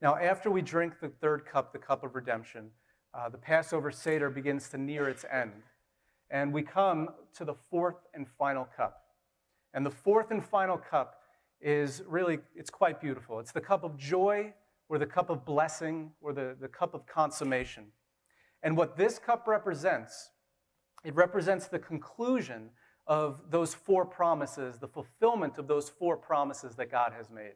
Now, after we drink the third cup, the cup of redemption, the Passover Seder begins to near its end. And we come to the fourth and final cup. And the fourth and final cup is really, it's quite beautiful. It's the cup of joy, or the cup of blessing, or the cup of consummation. And what this cup represents, it represents the conclusion of those four promises, the fulfillment of those four promises that God has made.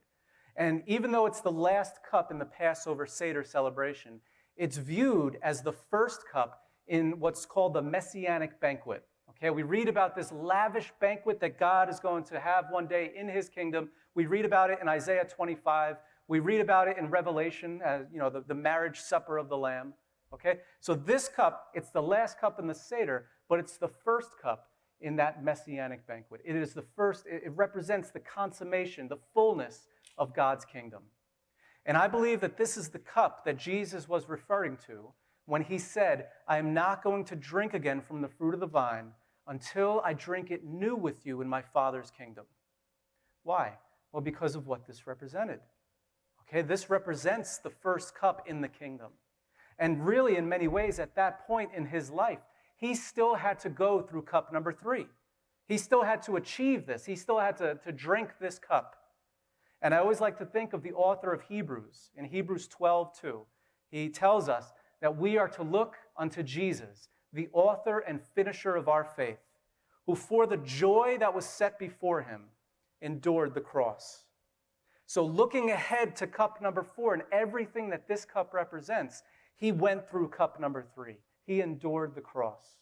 And even though it's the last cup in the Passover Seder celebration, it's viewed as the first cup in what's called the Messianic banquet. Okay, we read about this lavish banquet that God is going to have one day in his kingdom. We read about it in Isaiah 25. We read about it in Revelation, as the marriage supper of the Lamb. Okay, so this cup, it's the last cup in the Seder, but it's the first cup in that Messianic banquet. It is the first, it represents the consummation, the fullness of God's kingdom. And I believe that this is the cup that Jesus was referring to when he said, I am not going to drink again from the fruit of the vine until I drink it new with you in my Father's kingdom. Why? Well, because of what this represented. Okay, this represents the first cup in the kingdom. And really, in many ways, at that point in his life, he still had to go through cup number 3. He still had to achieve this. He still had to drink this cup. And I always like to think of the author of Hebrews, in Hebrews 12:2. He tells us that we are to look unto Jesus, the author and finisher of our faith, who for the joy that was set before him endured the cross. So looking ahead to cup number 4 and everything that this cup represents, he went through cup number 3. He endured the cross.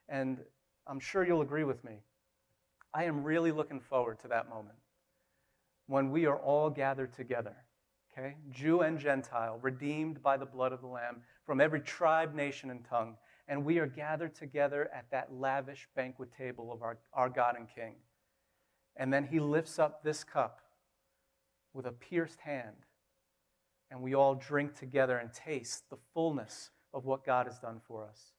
And I'm sure you'll agree with me. I am really looking forward to that moment when we are all gathered together, okay? Jew and Gentile, redeemed by the blood of the Lamb from every tribe, nation, and tongue. And we are gathered together at that lavish banquet table of our God and King. And then he lifts up this cup with a pierced hand, and we all drink together and taste the fullness of what God has done for us.